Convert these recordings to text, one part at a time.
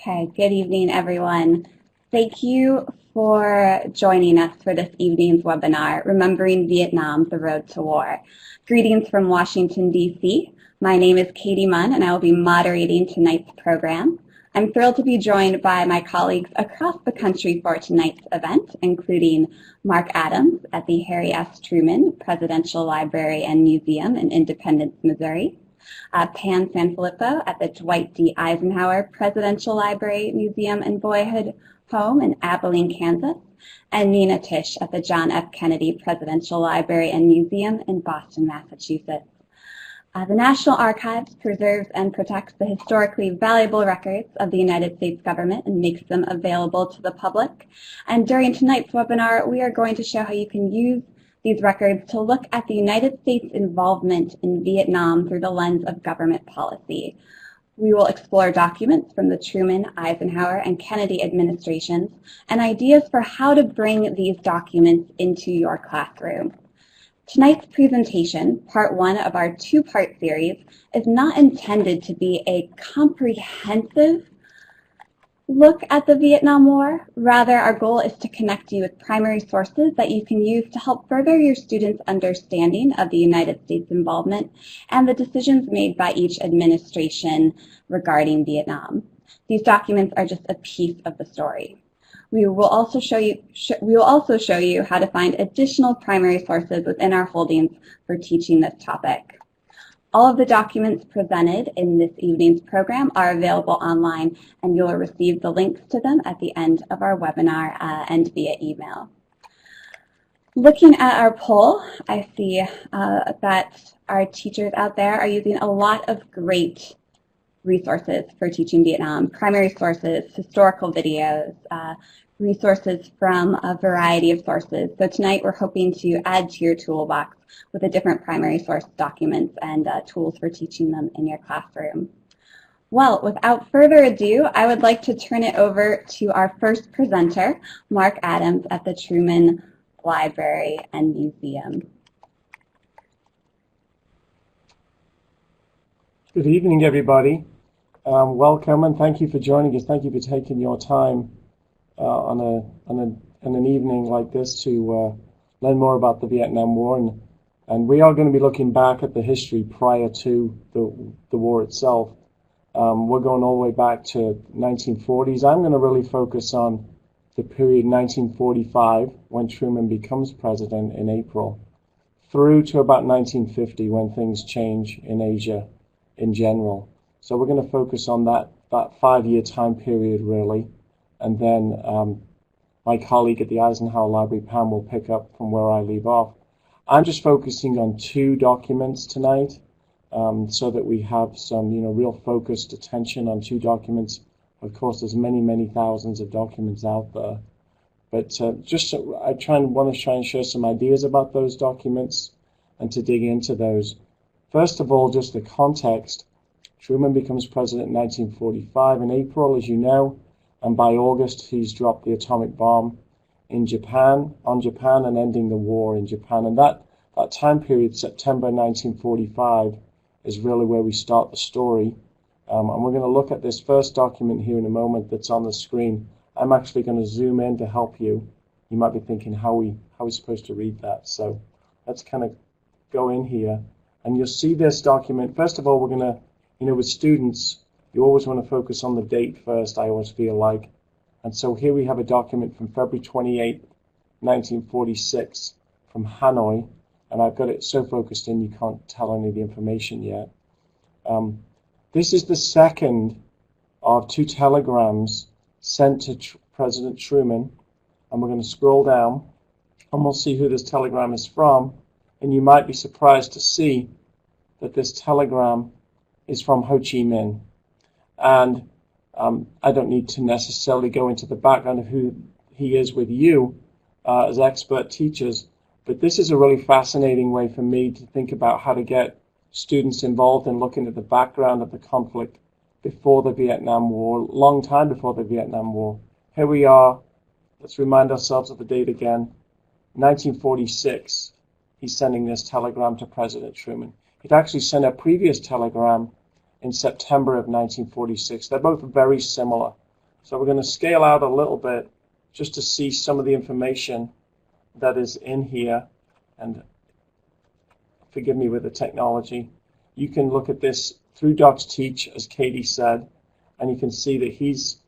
Okay, good evening, everyone. Thank you for joining us for this evening's webinar, Remembering Vietnam, The Road to War. Greetings from Washington, D.C. My name is Katie Munn, and I will be moderating tonight's program. I'm thrilled to be joined by my colleagues across the country for tonight's event, including Mark Adams at the Harry S. Truman Presidential Library and Museum in Independence, Missouri, Pam Sanfilippo at the Dwight D. Eisenhower Presidential Library, Museum, and Boyhood Home in Abilene, Kansas, and Nina Tisch at the John F. Kennedy Presidential Library and Museum in Boston, Massachusetts. The National Archives preserves and protects the historically valuable records of the United States government and makes them available to the public. And during tonight's webinar, we are going to show how you can use these records to look at the United States' involvement in Vietnam through the lens of government policy. We will explore documents from the Truman, Eisenhower, and Kennedy administrations and ideas for how to bring these documents into your classroom. Tonight's presentation, part one of our two-part series, is not intended to be a comprehensive look at the Vietnam War. Rather, our goal is to connect you with primary sources that you can use to help further your students' understanding of the United States involvement and the decisions made by each administration regarding Vietnam. These documents are just a piece of the story. We will also show you how to find additional primary sources within our holdings for teaching this topic. All of the documents presented in this evening's program are available online, and you'll receive the links to them at the end of our webinar and via email. Looking at our poll, I see that our teachers out there are using a lot of great resources for teaching Vietnam, primary sources, historical videos, resources from a variety of sources. So tonight we're hoping to add to your toolbox with the different primary source documents and tools for teaching them in your classroom. Well, without further ado, I would like to turn it over to our first presenter, Mark Adams at the Truman Library and Museum. Good evening, everybody. Welcome, and thank you for joining us. Thank you for taking your time on an evening like this to learn more about the Vietnam War. And we are going to be looking back at the history prior to the war itself. We're going all the way back to 1940s. I'm going to really focus on the period 1945, when Truman becomes president in April, through to about 1950, when things change in Asia in general. So we're going to focus on that 5-year time period, really. And then my colleague at the Eisenhower Library, Pam, will pick up from where I leave off. I'm just focusing on 2 documents tonight, so that we have some, real focused attention on 2 documents. Of course, there's many thousands of documents out there. But I want to try and share some ideas about those documents and to dig into those. First of all, just the context. Truman becomes president in 1945 in April, as you know, and by August he's dropped the atomic bomb on Japan and ending the war in Japan. And that time period, September 1945, is really where we start the story. And we're going to look at this first document here in a moment that's on the screen. I'm actually going to zoom in to help you. You might be thinking, how are we supposed to read that? So let's kind of go in here. And you'll see this document. First of all, we're going to, with students, you always want to focus on the date first, I always feel like. And so here we have a document from February 28, 1946 from Hanoi. And I've got it so focused in you can't tell any of the information yet. This is the second of 2 telegrams sent to President Truman. And we're going to scroll down and we'll see who this telegram is from. And you might be surprised to see that this telegram is from Ho Chi Minh. And I don't need to necessarily go into the background of who he is with you as expert teachers, but this is a really fascinating way for me to think about how to get students involved in looking at the background of the conflict before the Vietnam War, long time before the Vietnam War. Here we are. Let's remind ourselves of the date again. 1946, he's sending this telegram to President Truman. He'd actually sent a previous telegram in September of 1946. They're both very similar. So we're going to scale out a little bit just to see some of the information that is in here. And forgive me with the technology. You can look at this through Docsteach, as Katie said, and you can see that he's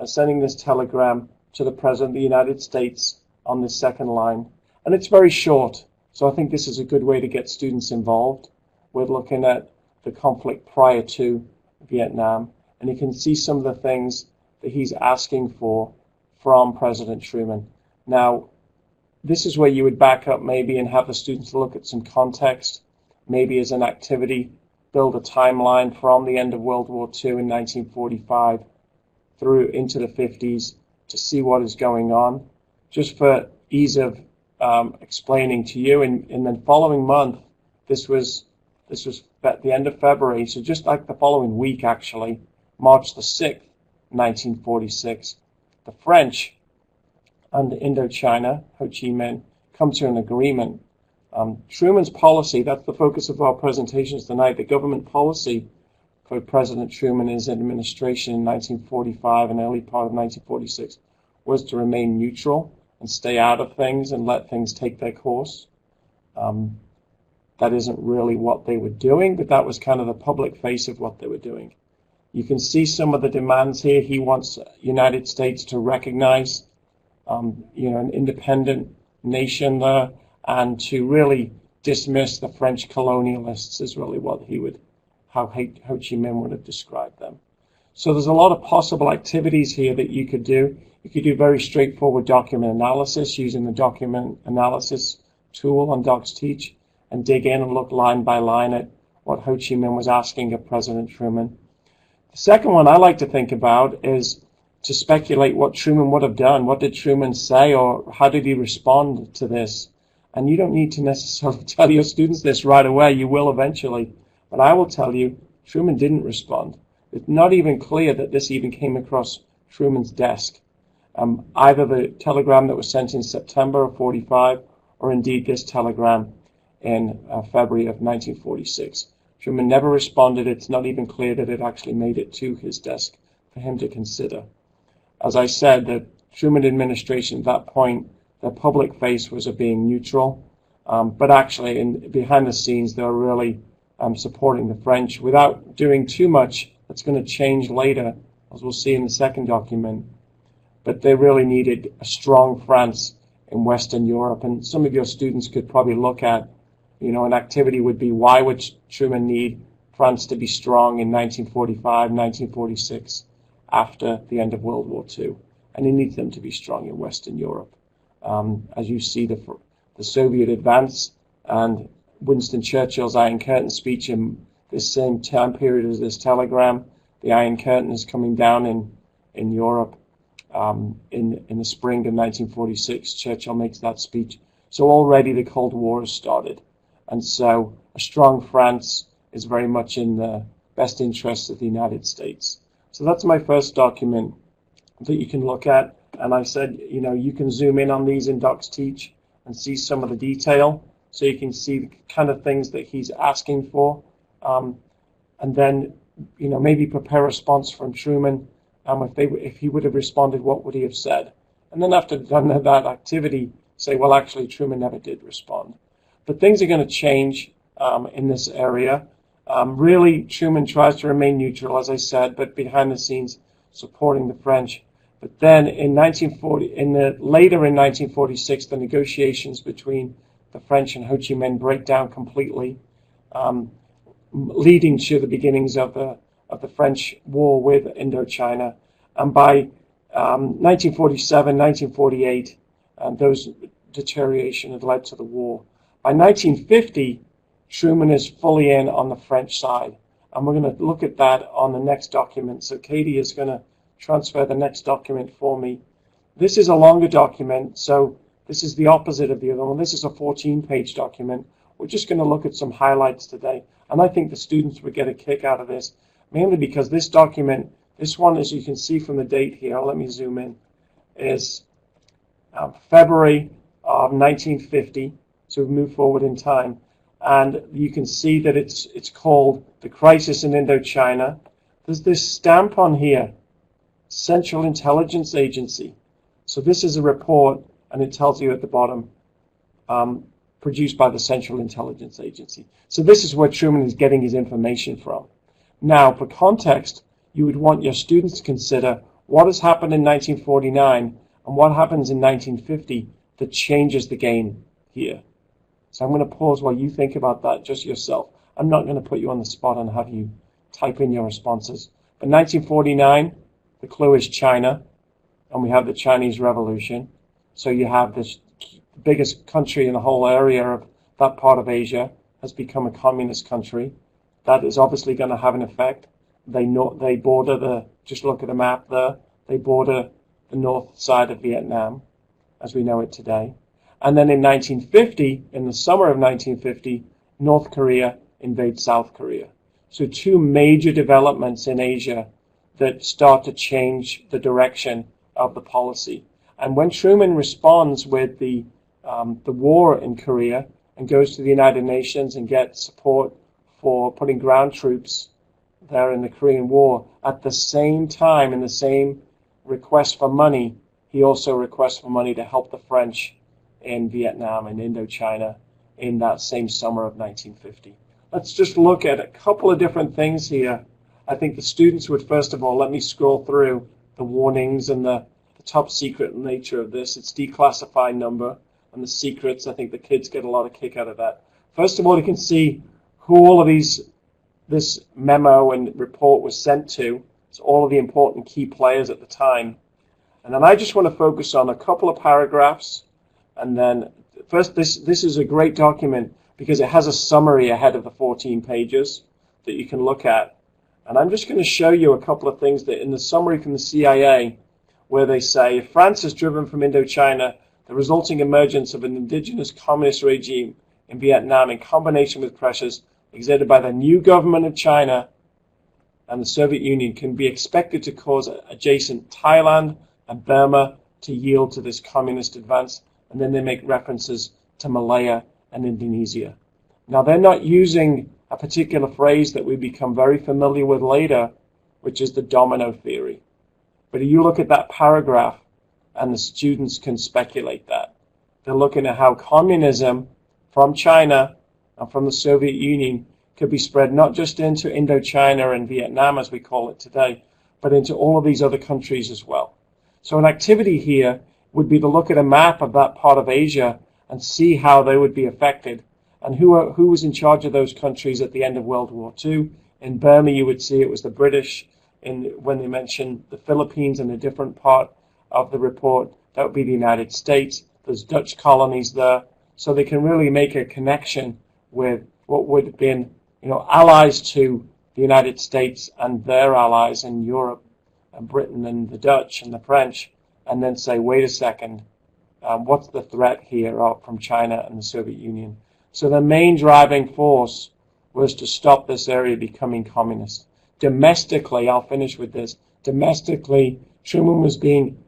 sending this telegram to the President of the United States on this second line. And it's very short, so I think this is a good way to get students involved. We're looking at the conflict prior to Vietnam, and you can see some of the things that he's asking for from President Truman. Now, this is where you would back up maybe and have the students look at some context, maybe as an activity, build a timeline from the end of World War II in 1945 through into the 50s to see what is going on, just for ease of explaining to you. And then following month, this was at the end of February, so just like the following week actually, March the 6th, 1946, the French and Indochina, Ho Chi Minh, come to an agreement. Truman's policy, that's the focus of our presentations tonight, the government policy for President Truman and his administration in 1945 and early part of 1946 was to remain neutral and stay out of things and let things take their course. That isn't really what they were doing, but that was kind of the public face of what they were doing. You can see some of the demands here. He wants the United States to recognize an independent nation there, and to really dismiss the French colonialists is really how Ho Chi Minh would have described them. So there's a lot of possible activities here that you could do. You could do very straightforward document analysis using the document analysis tool on Docsteach and dig in and look line by line at what Ho Chi Minh was asking of President Truman. The second one I like to think about is to speculate what Truman would have done. What did Truman say, or how did he respond to this? And you don't need to necessarily tell your students this right away. You will eventually. But I will tell you, Truman didn't respond. It's not even clear that this even came across Truman's desk. Either the telegram that was sent in September of 45, or indeed this telegram in February of 1946. Truman never responded. It's not even clear that it actually made it to his desk for him to consider. As I said, the Truman administration at that point, their public face was of being neutral, but actually behind the scenes they were really supporting the French without doing too much. That's going to change later, as we'll see in the second document. But they really needed a strong France in Western Europe, and some of your students could probably look at, an activity would be, why would Truman need France to be strong in 1945, 1946, after the end of World War II? And he needs them to be strong in Western Europe. As you see the Soviet advance and Winston Churchill's Iron Curtain speech in this same time period as this telegram, the Iron Curtain is coming down in Europe in the spring of 1946. Churchill makes that speech. So already the Cold War has started. And so a strong France is very much in the best interest of the United States. So that's my first document that you can look at. And I said, you can zoom in on these in Docsteach and see some of the detail, so you can see the kind of things that he's asking for. And then, maybe prepare a response from Truman. If he would have responded, what would he have said? And then after done that activity, say, well, actually, Truman never did respond. But things are going to change in this area. Really, Truman tries to remain neutral, as I said, but behind the scenes supporting the French. But then later in 1946, the negotiations between the French and Ho Chi Minh break down completely, leading to the beginnings of the French war with Indochina. And by 1947, 1948, those deterioration had led to the war. By 1950, Truman is fully in on the French side. And we're going to look at that on the next document. So Katie is going to transfer the next document for me. This is a longer document, so this is the opposite of the other one. This is a 14-page document. We're just going to look at some highlights today. And I think the students would get a kick out of this, mainly because this document, this one, as you can see from the date here, let me zoom in, is February of 1950. So we move forward in time. And you can see that it's called The Crisis in Indochina. There's this stamp on here Central Intelligence Agency. So this is a report, and it tells you at the bottom, produced by the Central Intelligence Agency. So this is where Truman is getting his information from. Now, for context, you would want your students to consider what has happened in 1949 and what happens in 1950 that changes the game here. So I'm going to pause while you think about that just yourself. I'm not going to put you on the spot and have you type in your responses. But 1949, the clue is China, and we have the Chinese Revolution. So you have this biggest country in the whole area of that part of Asia has become a communist country. That is obviously going to have an effect. They border just look at the map there, they border the north side of Vietnam as we know it today. And then in 1950, in the summer of 1950, North Korea invades South Korea. So two major developments in Asia that start to change the direction of the policy. And when Truman responds with the war in Korea and goes to the United Nations and gets support for putting ground troops there in the Korean War, at the same time, in the same request for money, he also requests for money to help the French in Vietnam and Indochina in that same summer of 1950. Let's just look at a couple of different things here. I think the students would, first of all, let me scroll through the warnings and the top secret nature of this. It's declassified number and the secrets. I think the kids get a lot of kick out of that. First of all, you can see who all of this memo and report was sent to. It's all of the important key players at the time. And then I just want to focus on a couple of paragraphs. And then first, this is a great document because it has a summary ahead of the 14 pages that you can look at. And I'm just going to show you a couple of things that in the summary from the CIA, where they say, if France is driven from Indochina, the resulting emergence of an indigenous communist regime in Vietnam in combination with pressures exerted by the new government of China and the Soviet Union can be expected to cause adjacent Thailand and Burma to yield to this communist advance. And then they make references to Malaya and Indonesia. Now, they're not using a particular phrase that we become very familiar with later, which is the domino theory. But if you look at that paragraph, and the students can speculate that. They're looking at how communism from China and from the Soviet Union could be spread not just into Indochina and Vietnam, as we call it today, but into all of these other countries as well. So an activity here would be to look at a map of that part of Asia and see how they would be affected and who was in charge of those countries at the end of World War II. In Burma, you would see it was the British. When they mention the Philippines in a different part of the report, that would be the United States. There's Dutch colonies there. So they can really make a connection with what would have been, allies to the United States and their allies in Europe, and Britain and the Dutch and the French, and then say, wait a second, what's the threat here from China and the Soviet Union? So the main driving force was to stop this area becoming communist. Domestically, I'll finish with this, domestically, Truman was being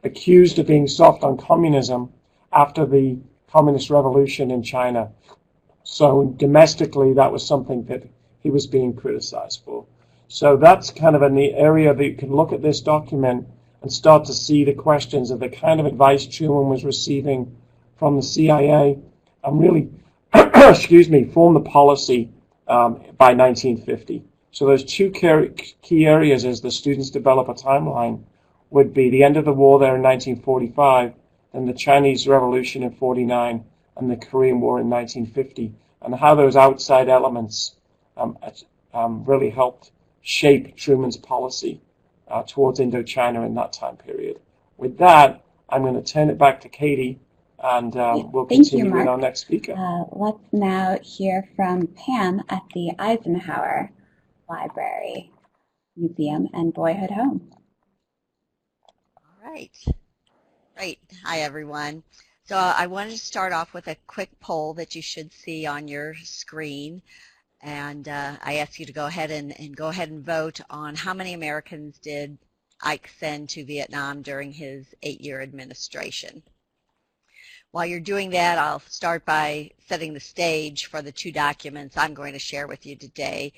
accused of being soft on communism after the communist revolution in China. So domestically, that was something that he was being criticized for. So that's kind of in the area that you can look at this document and start to see the questions of the kind of advice Truman was receiving from the CIA and really, form the policy by 1950. So those two key areas as the students develop a timeline would be the end of the war there in 1945, then the Chinese Revolution in 49, and the Korean War in 1950, and how those outside elements really helped shape Truman's policy towards Indochina in that time period. With that, I'm going to turn it back to Katie, and we'll continue with our next speaker. Let's now hear from Pam at the Eisenhower Library, Museum, and Boyhood Home. All right. Great. Hi, everyone. So I wanted to start off with a quick poll that you should see on your screen. And I ask you to go ahead and vote on how many Americans did Ike send to Vietnam during his 8-year administration. While you're doing that, I'll start by setting the stage for the two documents I'm going to share with you today.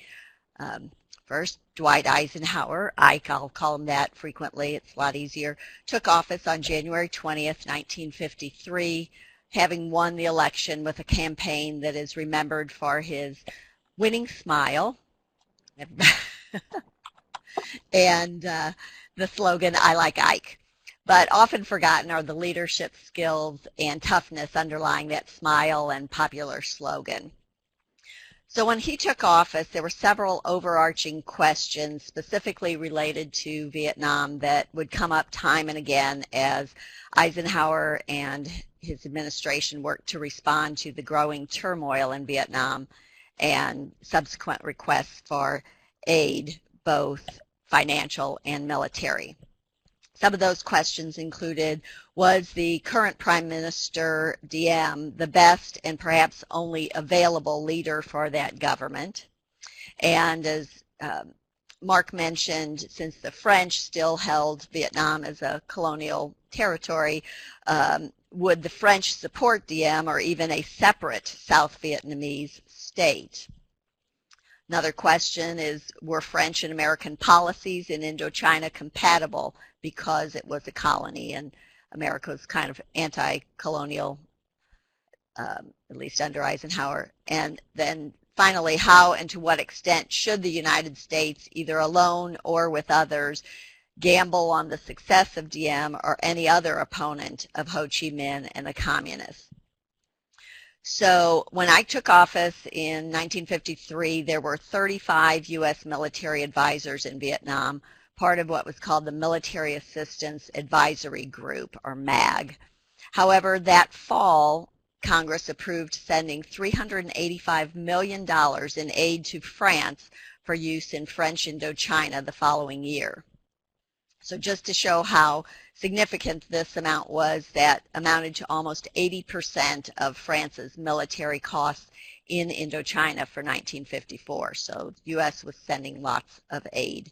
First, Dwight Eisenhower, Ike, I'll call him that frequently, it's a lot easier, took office on January 20th, 1953, having won the election with a campaign that is remembered for his winning smile and the slogan, "I like Ike." But often forgotten are the leadership skills and toughness underlying that smile and popular slogan. So when he took office, there were several overarching questions specifically related to Vietnam that would come up time and again as Eisenhower and his administration worked to respond to the growing turmoil in Vietnam and subsequent requests for aid, both financial and military. Some of those questions included, was the current Prime Minister Diem the best and perhaps only available leader for that government? And as Mark mentioned, since the French still held Vietnam as a colonial territory, would the French support Diem or even a separate South Vietnamese state? Another question is, were French and American policies in Indochina compatible because it was a colony and America was kind of anti-colonial, at least under Eisenhower? And then finally, how and to what extent should the United States, either alone or with others, gamble on the success of Diem or any other opponent of Ho Chi Minh and the communists? So when I took office in 1953, there were 35 U.S. military advisors in Vietnam, part of what was called the Military Assistance Advisory Group, or MAG. However, that fall, Congress approved sending $385 million in aid to France for use in French Indochina the following year. So just to show how significant this amount was, that amounted to almost 80% of France's military costs in Indochina for 1954. So the U.S. was sending lots of aid.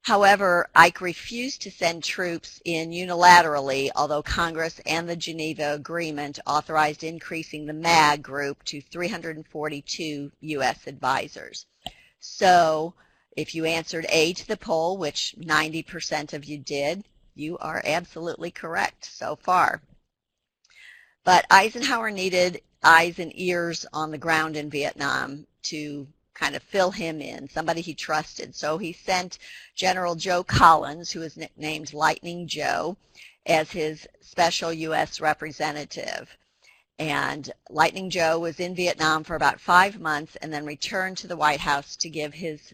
However, Ike refused to send troops in unilaterally, although Congress and the Geneva Agreement authorized increasing the MAG group to 342 U.S. advisors. So if you answered A to the poll, which 90% of you did, you are absolutely correct so far. But Eisenhower needed eyes and ears on the ground in Vietnam to kind of fill him in, somebody he trusted. So he sent General Joe Collins, who was nicknamed Lightning Joe, as his special U.S. representative. And Lightning Joe was in Vietnam for about 5 months and then returned to the White House to give his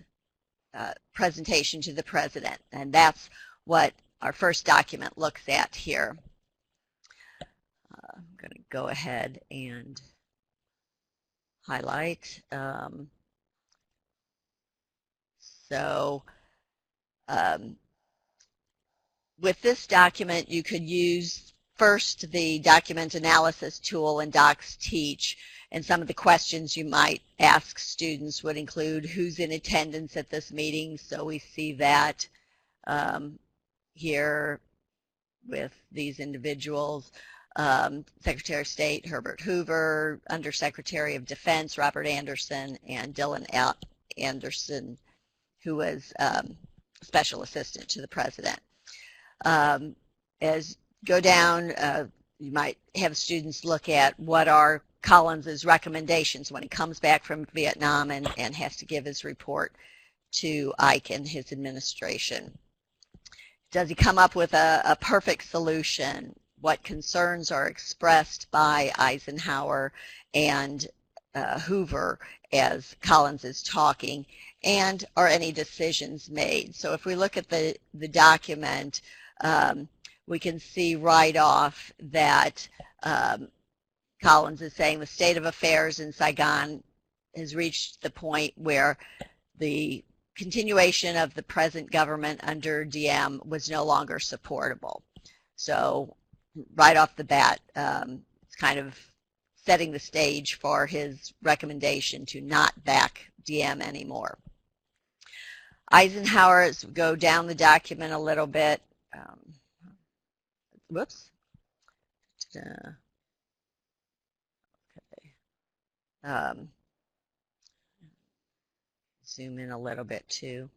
presentation to the president. And that's what our first document looks at here. I'm going to go ahead and highlight. With this document, you could use first the document analysis tool in Docsteach, and some of the questions you might ask students would include who's in attendance at this meeting. So we see that here with these individuals. Secretary of State Herbert Hoover, Undersecretary of Defense Robert Anderson, and Dylan Anderson, who was special assistant to the president. As go down, you might have students look at what are Collins's recommendations when he comes back from Vietnam and has to give his report to Ike and his administration. Does he come up with a perfect solution? What concerns are expressed by Eisenhower and Hoover as Collins is talking? And are any decisions made? So if we look at the document, we can see right off that Collins is saying the state of affairs in Saigon has reached the point where the continuation of the present government under Diem was no longer supportable. So right off the bat, it's kind of setting the stage for his recommendation to not back Diem anymore. Eisenhower, as we go down the document a little bit, whoops. Okay. zoom in a little bit too.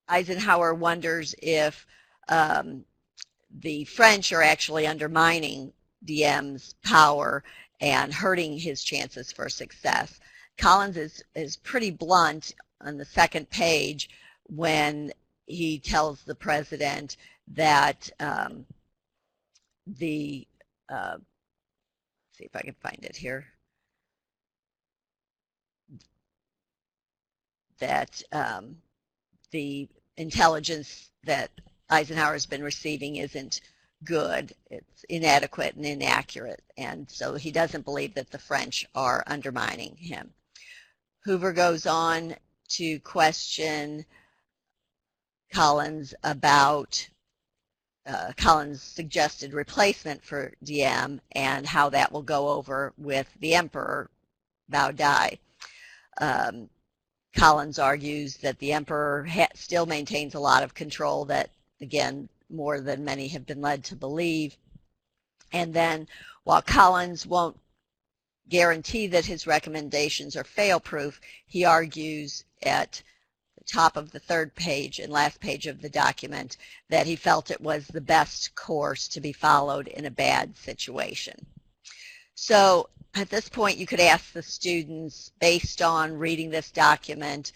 Eisenhower wonders if the French are actually undermining Diem's power and hurting his chances for success. Collins is pretty blunt on the second page when he tells the president that see if I can find it here, that the intelligence that Eisenhower has been receiving isn't good. It's inadequate and inaccurate, and so he doesn't believe that the French are undermining him. Hoover goes on to question Collins about Collins' suggested replacement for Diem and how that will go over with the Emperor, Bao Dai. Collins argues that the Emperor still maintains a lot of control, that, again, more than many have been led to believe. And then, while Collins won't guarantee that his recommendations are fail-proof, he argues at the top of the third page and last page of the document that he felt it was the best course to be followed in a bad situation. So at this point, you could ask the students, based on reading this document,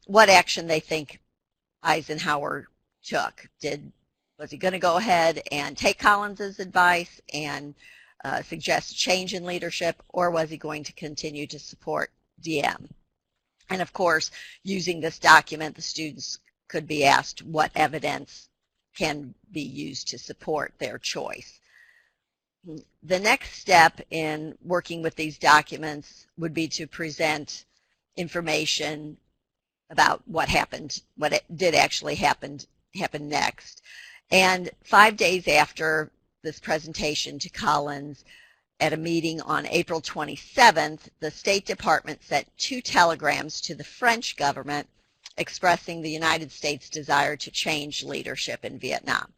what action they think Eisenhower took. Was he going to go ahead and take Collins's advice and suggest change in leadership, or was he going to continue to support Diem? And of course, using this document, the students could be asked what evidence can be used to support their choice. The next step in working with these documents would be to present information about what happened, what did actually happen next. And 5 days after this presentation to Collins, at a meeting on April 27th, the State Department sent 2 telegrams to the French government expressing the United States' desire to change leadership in Vietnam.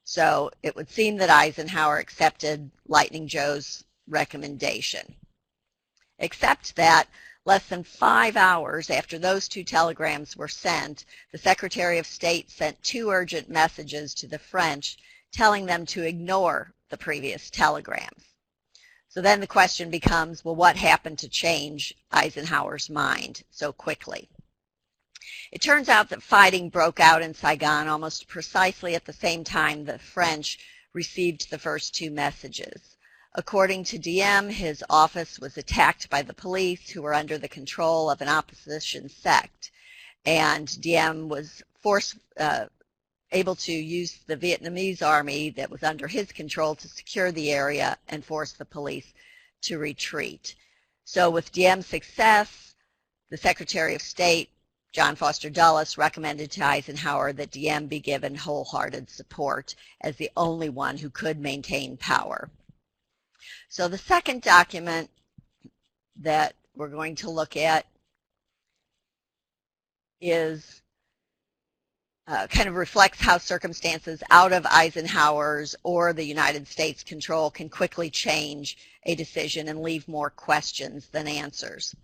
So it would seem that Eisenhower accepted Lightning Joe's recommendation. Except that less than 5 hours after those 2 telegrams were sent, the Secretary of State sent 2 urgent messages to the French telling them to ignore the previous telegrams. So then the question becomes, well, what happened to change Eisenhower's mind so quickly? It turns out that fighting broke out in Saigon almost precisely at the same time the French received the first 2 messages. According to Diem, his office was attacked by the police, who were under the control of an opposition sect, and Diem was able to use the Vietnamese army that was under his control to secure the area and force the police to retreat. So with Diem's success, the Secretary of State, John Foster Dulles, recommended to Eisenhower that Diem be given wholehearted support as the only one who could maintain power. So the second document that we're going to look at is kind of reflects how circumstances out of Eisenhower's or the United States' control can quickly change a decision and leave more questions than answers.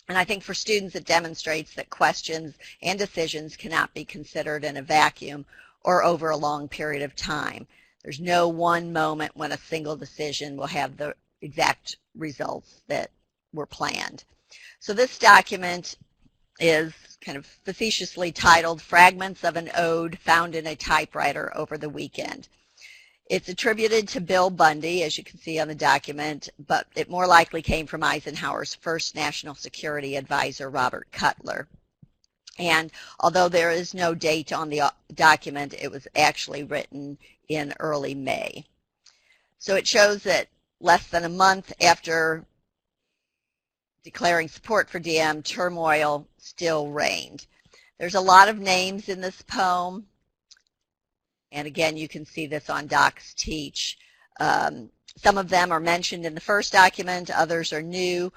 And I think for students it demonstrates that questions and decisions cannot be considered in a vacuum or over a long period of time. There's no one moment when a single decision will have the exact results that were planned. So this document is kind of facetiously titled Fragments of an Ode Found in a Typewriter Over the Weekend. It's attributed to Bill Bundy, as you can see on the document, but it more likely came from Eisenhower's first national security advisor, Robert Cutler. And although there is no date on the document, it was actually written in early May. So it shows that less than a month after declaring support for Diem, turmoil still reigned. There's a lot of names in this poem, and again, you can see this on Docsteach. Some of them are mentioned in the first document, others are new.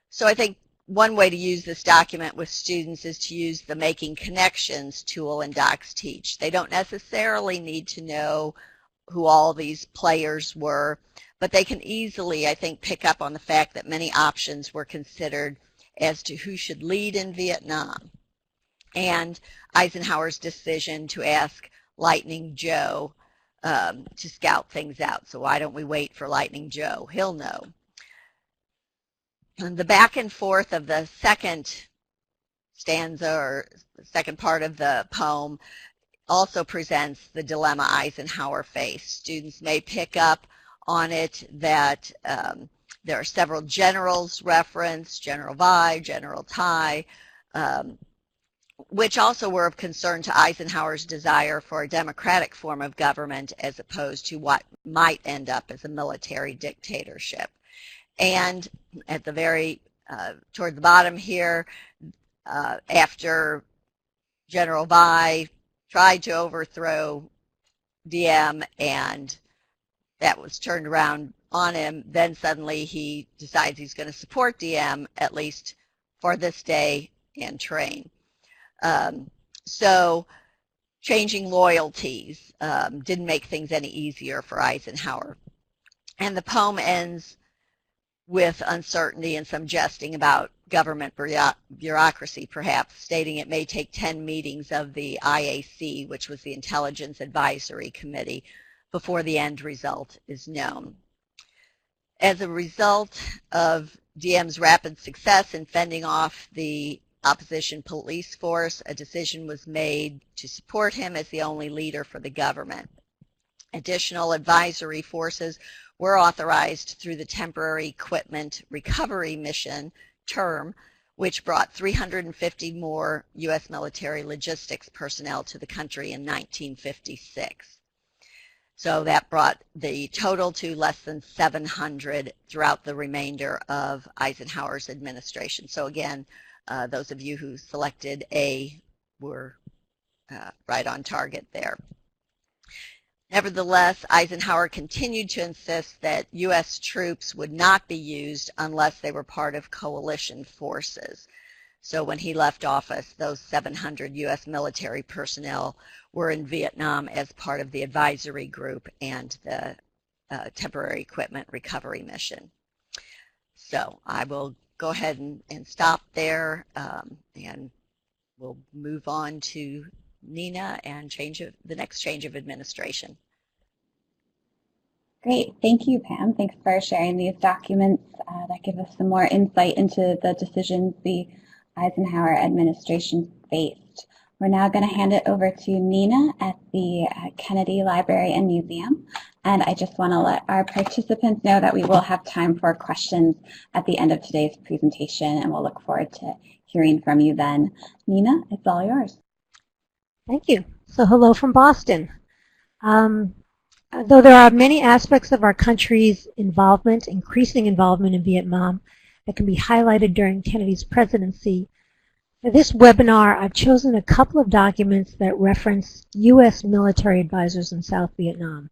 So I think one way to use this document with students is to use the Making Connections tool in Docsteach. They don't necessarily need to know who all these players were, but they can easily, I think, pick up on the fact that many options were considered as to who should lead in Vietnam. And Eisenhower's decision to ask Lightning Joe to scout things out. So why don't we wait for Lightning Joe? He'll know. And the back and forth of the second stanza or second part of the poem also presents the dilemma Eisenhower faced. Students may pick up on it that there are several generals referenced, General Vi, General Tai, which also were of concern to Eisenhower's desire for a democratic form of government as opposed to what might end up as a military dictatorship. And at the very, toward the bottom here, after General Vi tried to overthrow Diem and that was turned around on him, then suddenly he decides he's going to support Diem, at least for this day, and train. So changing loyalties didn't make things any easier for Eisenhower. And the poem ends with uncertainty and some jesting about government bureaucracy, perhaps, stating it may take 10 meetings of the IAC, which was the Intelligence Advisory Committee, before the end result is known. As a result of Diem's rapid success in fending off the opposition police force, a decision was made to support him as the only leader for the government. Additional advisory forces were authorized through the Temporary Equipment Recovery Mission term, which brought 350 more U.S. military logistics personnel to the country in 1956. So that brought the total to less than 700 throughout the remainder of Eisenhower's administration. So again, those of you who selected A were right on target there. Nevertheless, Eisenhower continued to insist that U.S. troops would not be used unless they were part of coalition forces. So when he left office, those 700 U.S. military personnel were in Vietnam as part of the advisory group and the Temporary Equipment Recovery Mission. So I will go ahead and stop there, and we'll move on to Nina and the next change of administration. Great. Thank you, Pam. Thanks for sharing these documents that give us some more insight into the decisions the Eisenhower administration faced. We're now going to hand it over to Nina at the Kennedy Library and Museum. And I just want to let our participants know that we will have time for questions at the end of today's presentation, and we'll look forward to hearing from you then. Nina, it's all yours. Thank you. So hello from Boston. Though there are many aspects of our country's involvement, increasing involvement in Vietnam, that can be highlighted during Kennedy's presidency, for this webinar, I've chosen a couple of documents that reference U.S. military advisors in South Vietnam.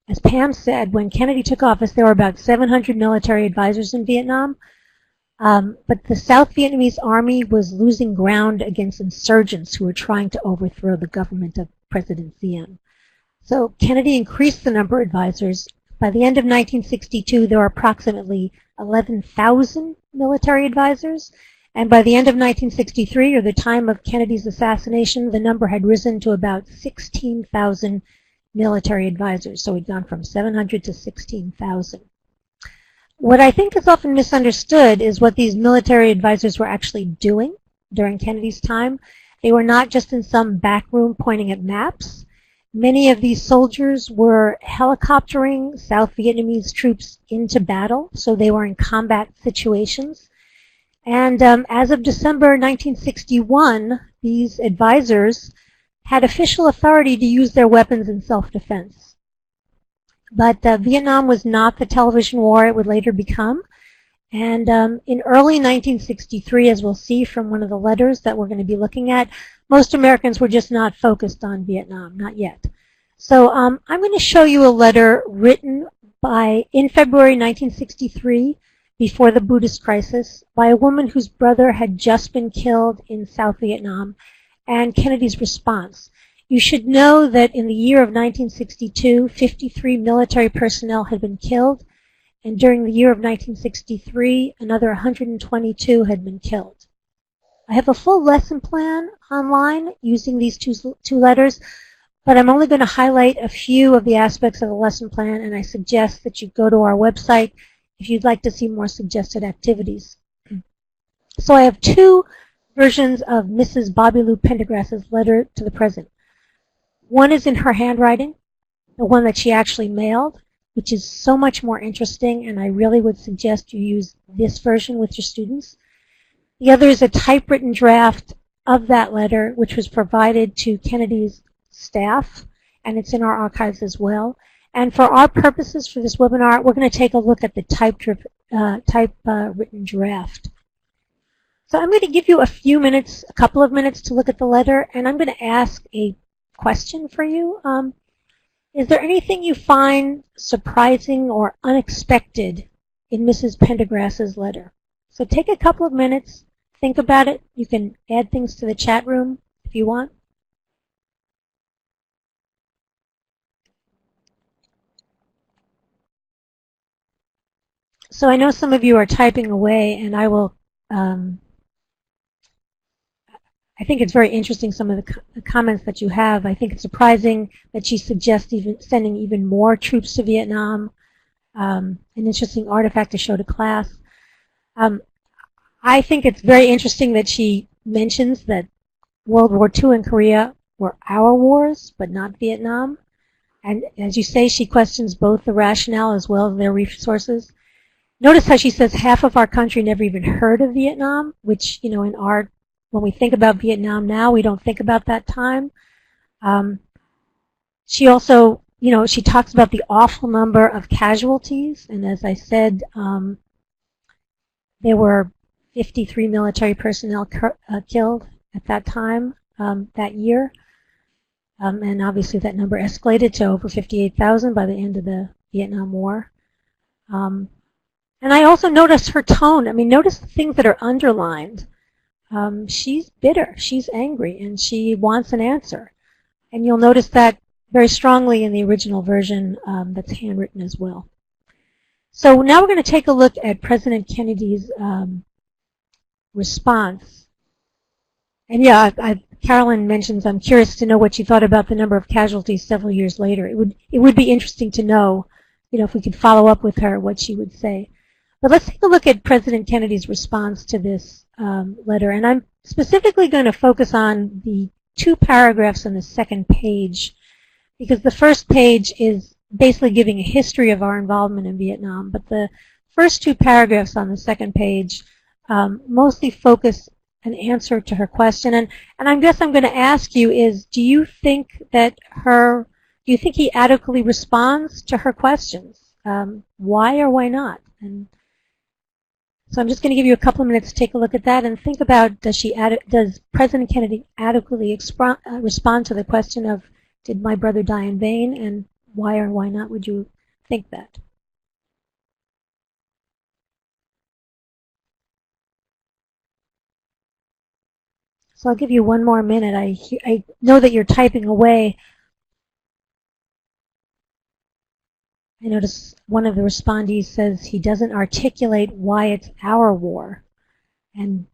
As Pam said, when Kennedy took office, there were about 700 military advisors in Vietnam, but the South Vietnamese army was losing ground against insurgents who were trying to overthrow the government of President Diem. So Kennedy increased the number of advisors. By the end of 1962, there were approximately 11,000 military advisors. And by the end of 1963, or the time of Kennedy's assassination, the number had risen to about 16,000 military advisors. So we'd gone from 700 to 16,000. What I think is often misunderstood is what these military advisors were actually doing during Kennedy's time. They were not just in some back room pointing at maps. Many of these soldiers were helicoptering South Vietnamese troops into battle, so they were in combat situations. And as of December 1961, these advisors had official authority to use their weapons in self-defense. But Vietnam was not the television war it would later become. And in early 1963, as we'll see from one of the letters that we're going to be looking at, most Americans were just not focused on Vietnam, not yet. So I'm going to show you a letter written in February 1963, before the Buddhist crisis, by a woman whose brother had just been killed in South Vietnam, and Kennedy's response. You should know that in the year of 1962, 53 military personnel had been killed, and during the year of 1963, another 122 had been killed. I have a full lesson plan online using these two letters, but I'm only going to highlight a few of the aspects of the lesson plan, and I suggest that you go to our website if you'd like to see more suggested activities. So I have two versions of Mrs. Bobby Lou Pendergrass's letter to the President. One is in her handwriting, the one that she actually mailed, which is so much more interesting, and I really would suggest you use this version with your students. The other is a typewritten draft of that letter, which was provided to Kennedy's staff, and it's in our archives as well. And for our purposes for this webinar, we're going to take a look at the typewritten draft. So I'm going to give you a couple of minutes to look at the letter, and I'm going to ask a question for you. Is there anything you find surprising or unexpected in Mrs. Pendergrass's letter? So take a couple of minutes, think about it. You can add things to the chat room if you want. So I know some of you are typing away, and I will. I think it's very interesting, some of the comments that you have. I think it's surprising that she suggests sending even more troops to Vietnam. An interesting artifact to show to class. I think it's very interesting that she mentions that World War II and Korea were our wars, but not Vietnam. And as you say, she questions both the rationale as well as their resources. Notice how she says half of our country never even heard of Vietnam, which, you know, when we think about Vietnam now, we don't think about that time. She also, you know, she talks about the awful number of casualties, and as I said, there were 53 military personnel killed at that time, that year. And obviously that number escalated to over 58,000 by the end of the Vietnam War. And I also noticed her tone. I mean, notice the things that are underlined. She's bitter, she's angry, and she wants an answer. And you'll notice that very strongly in the original version that's handwritten as well. So now we're going to take a look at President Kennedy's response. And yeah, Carolyn mentions, I'm curious to know what she thought about the number of casualties several years later. It would be interesting to know, you know, if we could follow up with her, what she would say. But let's take a look at President Kennedy's response to this letter. And I'm specifically going to focus on the two paragraphs on the second page, because the first page is basically giving a history of our involvement in Vietnam. But the first two paragraphs on the second page mostly focus an answer to her question. And I guess I'm going to ask you is, do you think he adequately responds to her questions? Why or why not? And so I'm just going to give you a couple of minutes to take a look at that and think about, does President Kennedy adequately respond to the question of, did my brother die in vain, and why or why not would you think that? So I'll give you one more minute. I know that you're typing away. I notice one of the respondees says he doesn't articulate why it's our war. And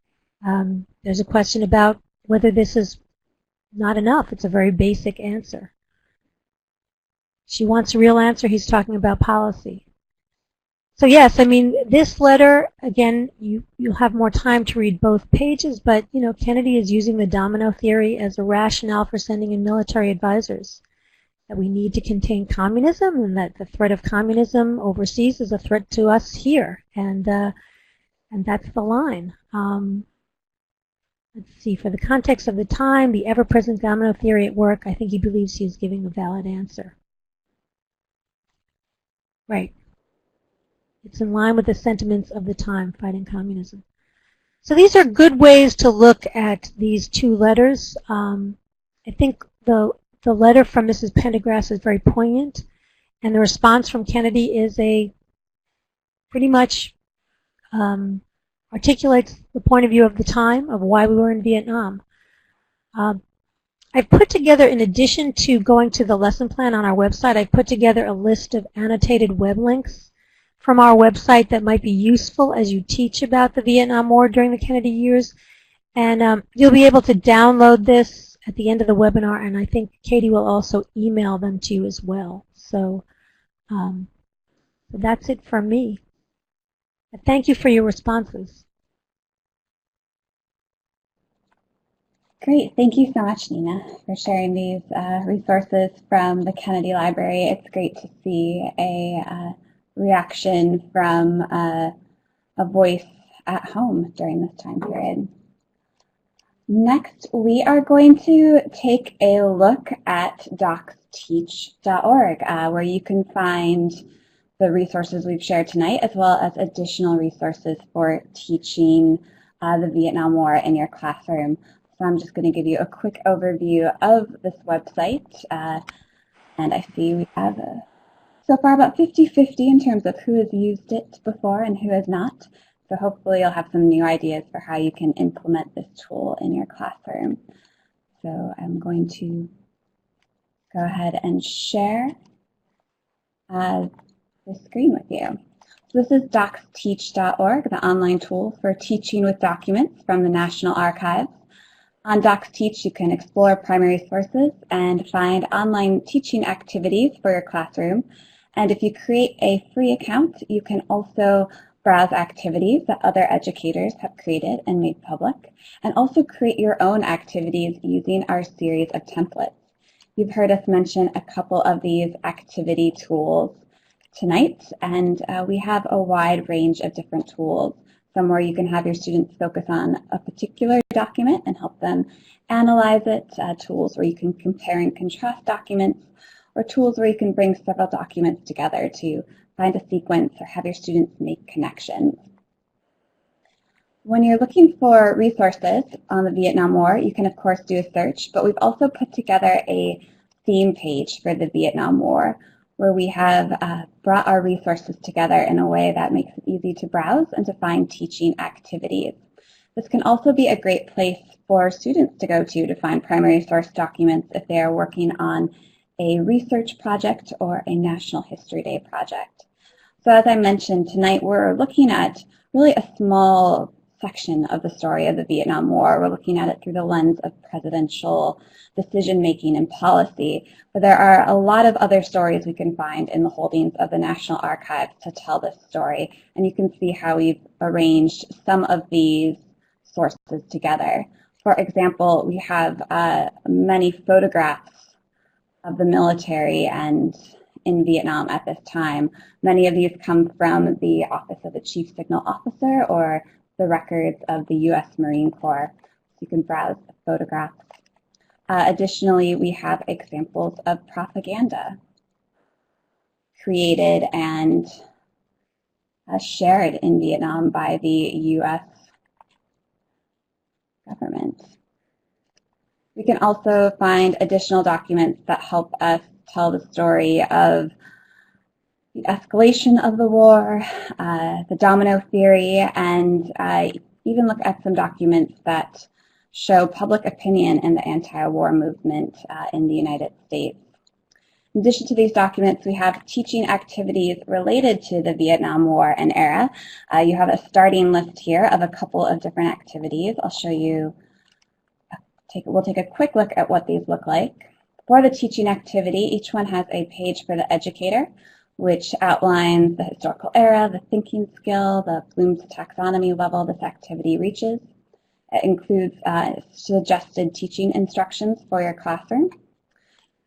there's a question about whether this is not enough. It's a very basic answer. She wants a real answer. He's talking about policy. So yes, I mean, this letter, again, you'll have more time to read both pages, but, you know, Kennedy is using the domino theory as a rationale for sending in military advisors. That we need to contain communism, and that the threat of communism overseas is a threat to us here, and that's the line. Let's see, for the context of the time, the ever-present domino theory at work, I think he believes he is giving a valid answer. Right. It's in line with the sentiments of the time, fighting communism. So these are good ways to look at these two letters. I think the letter from Mrs. Pendergrass is very poignant, and the response from Kennedy is pretty much articulates the point of view of the time of why we were in Vietnam. I I've put together, in addition to going to the lesson plan on our website, I've put together a list of annotated web links from our website that might be useful as you teach about the Vietnam War during the Kennedy years. And you'll be able to download this at the end of the webinar, and I think Katie will also email them to you as well. So that's it from me. Thank you for your responses. Great. Thank you so much, Nina, for sharing these resources from the Kennedy Library. It's great to see a reaction from a voice at home during this time period. Next, we are going to take a look at Docsteach.org, where you can find the resources we've shared tonight, as well as additional resources for teaching the Vietnam War in your classroom. So I'm just going to give you a quick overview of this website. And I see we have so far about 50-50 in terms of who has used it before and who has not. So hopefully you'll have some new ideas for how you can implement this tool in your classroom. So I'm going to go ahead and share the screen with you. So this is Docsteach.org, the online tool for teaching with documents from the National Archives. On Docsteach, you can explore primary sources and find online teaching activities for your classroom. And if you create a free account, you can also browse activities that other educators have created and made public, and also create your own activities using our series of templates. You've heard us mention a couple of these activity tools tonight, and we have a wide range of different tools. Some where you can have your students focus on a particular document and help them analyze it, tools where you can compare and contrast documents, or tools where you can bring several documents together to find a sequence or have your students make connections. When you're looking for resources on the Vietnam War, you can of course do a search, but we've also put together a theme page for the Vietnam War, where we have brought our resources together in a way that makes it easy to browse and to find teaching activities. This can also be a great place for students to go to find primary source documents if they are working on a research project or a National History Day project. So as I mentioned, tonight we're looking at really a small section of the story of the Vietnam War. We're looking at it through the lens of presidential decision-making and policy, but there are a lot of other stories we can find in the holdings of the National Archives to tell this story, and you can see how we've arranged some of these sources together. For example, we have many photographs of the military and in Vietnam at this time. Many of these come from the Office of the Chief Signal Officer or the records of the U.S. Marine Corps. So you can browse the photographs. Additionally, we have examples of propaganda created and shared in Vietnam by the U.S. government. We can also find additional documents that help us tell the story of the escalation of the war, the domino theory, and even look at some documents that show public opinion in the anti-war movement in the United States. In addition to these documents, we have teaching activities related to the Vietnam War and era. You have a starting list here of a couple of different activities. I'll show you, we'll take a quick look at what these look like. For the teaching activity, each one has a page for the educator, which outlines the historical era, the thinking skill, the Bloom's taxonomy level this activity reaches. It includes suggested teaching instructions for your classroom.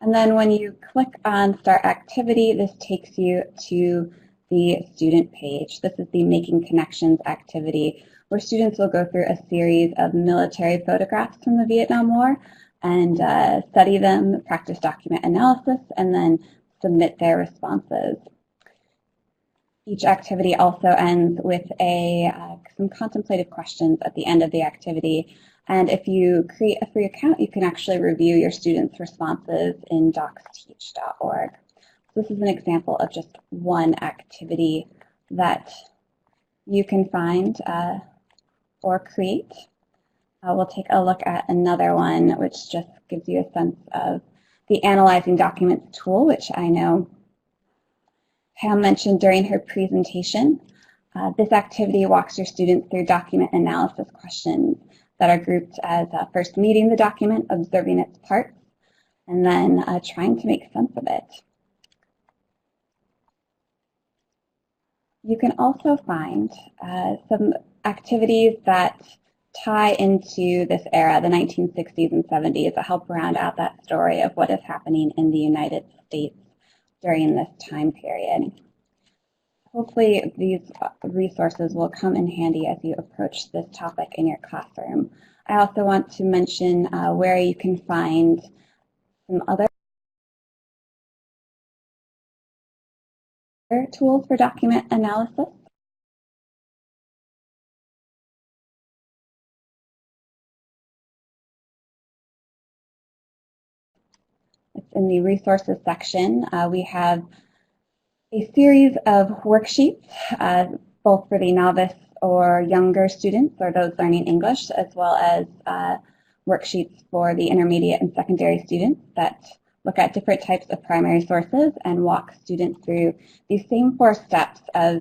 And then when you click on Start Activity, this takes you to the student page. This is the Making Connections activity, where students will go through a series of military photographs from the Vietnam War and study them, practice document analysis, and then submit their responses. Each activity also ends with some contemplative questions at the end of the activity. And if you create a free account, you can actually review your students' responses in Docsteach.org. This is an example of just one activity that you can find or create. we'll take a look at another one, which just gives you a sense of the Analyzing Documents tool, which I know Pam mentioned during her presentation. This activity walks your students through document analysis questions that are grouped as first meeting the document, observing its parts, and then trying to make sense of it. You can also find some activities that tie into this era, the 1960s and 70s, that help round out that story of what is happening in the United States during this time period. Hopefully these resources will come in handy as you approach this topic in your classroom. I also want to mention where you can find some other tools for document analysis. It's in the resources section. We have a series of worksheets, both for the novice or younger students or those learning English, as well as worksheets for the intermediate and secondary students that look at different types of primary sources and walk students through these same 4 steps of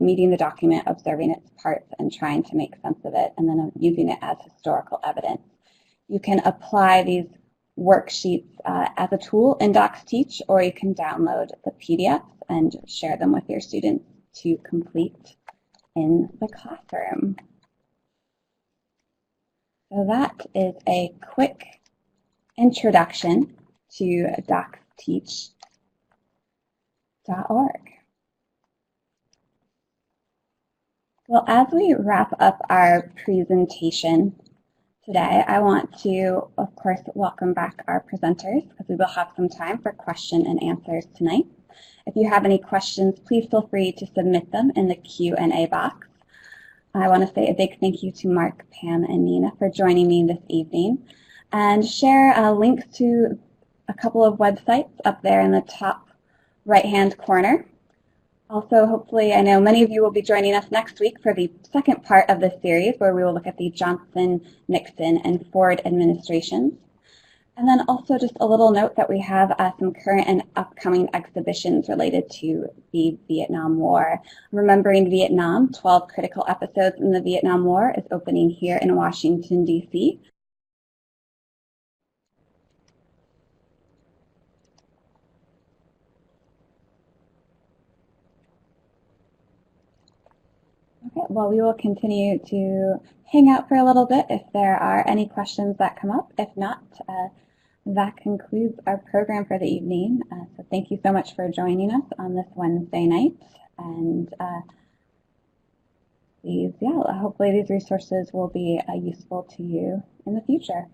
meeting the document, observing its parts, and trying to make sense of it, and then using it as historical evidence. You can apply these worksheets as a tool in Docsteach, or you can download the PDFs and share them with your students to complete in the classroom. So that is a quick introduction to Docsteach.org. Well, as we wrap up our presentation today, I want to, of course, welcome back our presenters, because we will have some time for question and answers tonight. If you have any questions, please feel free to submit them in the Q&A box. I want to say a big thank you to Mark, Pam, and Nina for joining me this evening, and share links to a couple of websites up there in the top right-hand corner. Also, hopefully, I know many of you will be joining us next week for the second part of this series, where we will look at the Johnson, Nixon, and Ford administrations. And then also just a little note that we have some current and upcoming exhibitions related to the Vietnam War. Remembering Vietnam, 12 Critical Episodes in the Vietnam War is opening here in Washington, D.C. Okay, well, we will continue to hang out for a little bit if there are any questions that come up. If not, that concludes our program for the evening. So thank you so much for joining us on this Wednesday night. And hopefully these resources will be useful to you in the future.